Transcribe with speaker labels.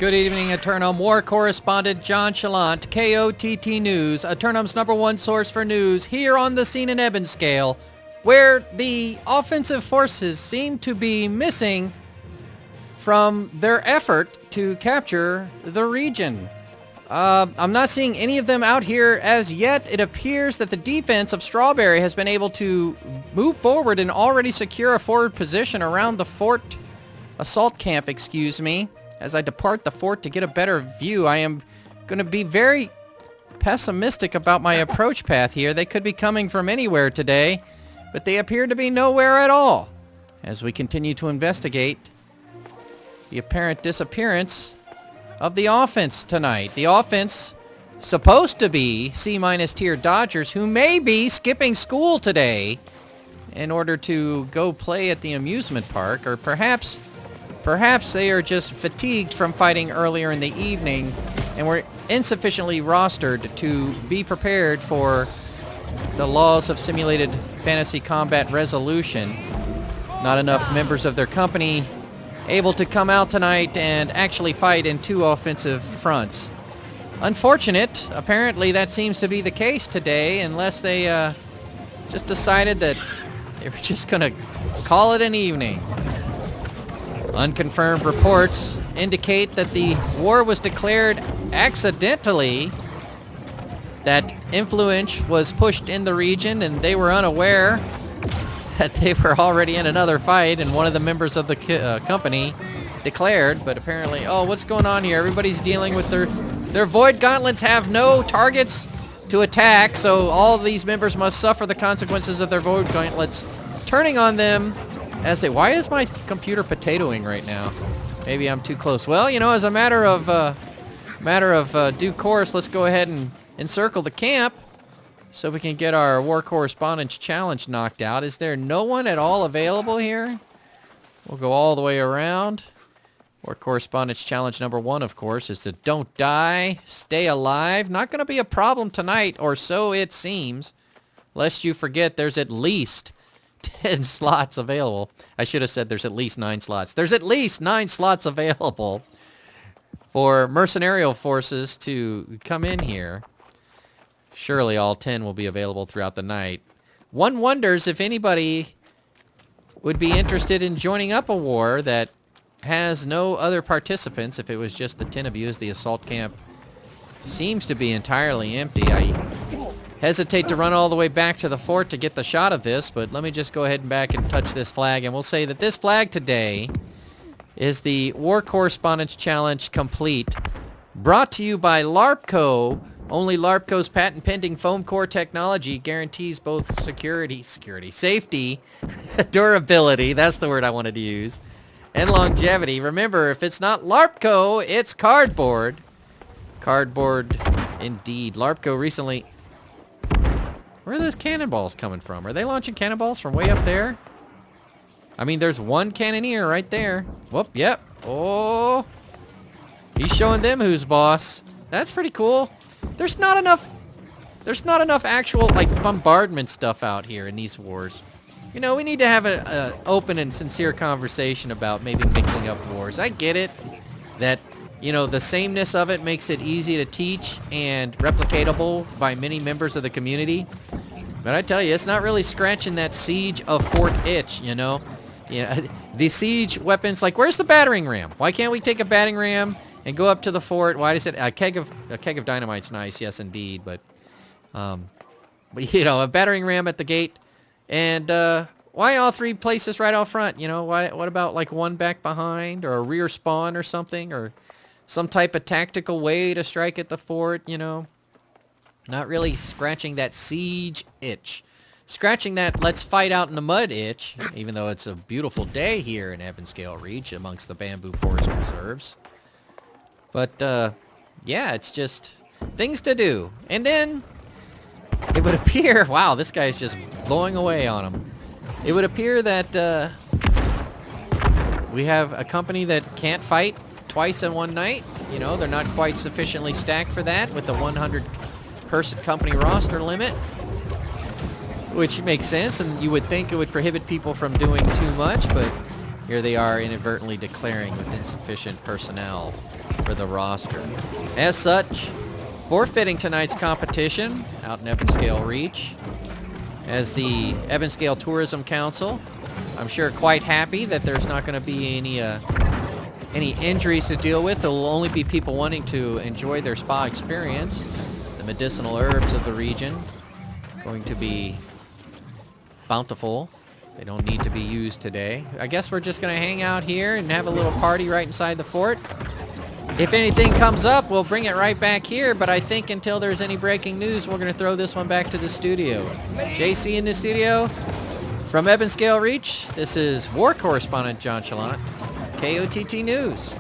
Speaker 1: Good evening, Eternum. War correspondent JChalant, KOTT News, Eternum's #1 source for news, here on the scene in Ebonscale, where the offensive forces seem to be missing from their effort to capture the region. I'm not seeing any of them out here as yet. It appears that the defense of Strawberry has been able to move forward and already secure a forward position around the fort, assault camp, excuse me. As I depart the fort to get a better view, I am going to be very pessimistic about my approach path here. They could be coming from anywhere today, but they appear to be nowhere at all. As we continue to investigate the apparent disappearance of the offense tonight. The offense supposed to be C- tier Dodgers, who may be skipping school today in order to go play at the amusement park, or perhaps they are just fatigued from fighting earlier in the evening and were insufficiently rostered to be prepared for the laws of simulated fantasy combat resolution. Not enough members of their company able to come out tonight and actually fight in two offensive fronts. Unfortunate. Apparently that seems to be the case today, unless they just decided that they were just going to call it an evening. Unconfirmed reports indicate that the war was declared accidentally, that Influence was pushed in the region and they were unaware that they were already in another fight, and one of the members of the company declared, but apparently, oh, what's going on here? Everybody's dealing with their void gauntlets have no targets to attack, so all of these members must suffer the consequences of their void gauntlets turning on them. As they, why is my computer potatoing right now? Maybe I'm too close. Well, you know, as a matter of due course, let's go ahead and encircle the camp so we can get our War Correspondence Challenge knocked out. Is there no one at all available here? We'll go all the way around. War Correspondence Challenge #1, of course, is to don't die, stay alive. Not going to be a problem tonight, or so it seems. Lest you forget, there's at least 10 slots available. I should have said there's at least 9 slots. There's at least 9 slots available for mercenarial forces to come in here. Surely all 10 will be available throughout the night. One wonders if anybody would be interested in joining up a war that has no other participants. If it was just the 10 of you, as the assault camp seems to be entirely empty. I hesitate to run all the way back to the fort to get the shot of this, but let me just go ahead and back and touch this flag, and we'll say that this flag today is the War Correspondence Challenge Complete, brought to you by LARPCO. Only LARPCO's patent-pending foam core technology guarantees both safety, durability, that's the word I wanted to use, and longevity. Remember, if it's not LARPCO, it's cardboard. Cardboard indeed. LARPCO recently... Where are those cannonballs coming from? Are they launching cannonballs from way up there? I mean, there's one cannoneer right there. Whoop, yep. Oh, he's showing them who's boss. That's pretty cool. There's not enough actual, like, bombardment stuff out here in these wars. You know, we need to have a open and sincere conversation about maybe mixing up wars. I get it that, you know, the sameness of it makes it easy to teach and replicatable by many members of the community. But I tell you, it's not really scratching that siege of Fort itch, you know? Yeah, the siege weapons, like, where's the battering ram? Why can't we take a battering ram and go up to the fort? Why does it... A keg of dynamite's nice, yes, indeed, but you know, a battering ram at the gate, and why all 3 places right out front? You know, what about, like, one back behind, or a rear spawn or something, or some type of tactical way to strike at the fort, you know? Not really scratching that siege itch. Scratching that let's fight out in the mud itch, even though it's a beautiful day here in Ebonscale Reach amongst the bamboo forest preserves. But, yeah, it's just things to do. And then it would appear... Wow, this guy's just blowing away on him. It would appear that we have a company that can't fight twice in one night. You know, they're not quite sufficiently stacked for that with the 100-person company roster limit, which makes sense, and you would think it would prohibit people from doing too much, but here they are inadvertently declaring with insufficient personnel. for the roster. As such, forfeiting tonight's competition out in Ebonscale Reach, as the Ebonscale Tourism Council, I'm sure quite happy that there's not going to be any injuries to deal with. There'll only be people wanting to enjoy their spa experience. The medicinal herbs of the region going to be bountiful. They don't need to be used today. I guess we're just going to hang out here and have a little party right inside the fort. If anything comes up, we'll bring it right back here, but I think until there's any breaking news, we're going to throw this one back to the studio. JC in the studio. From Ebonscale Reach, this is War Correspondent JChalant, KOTT News.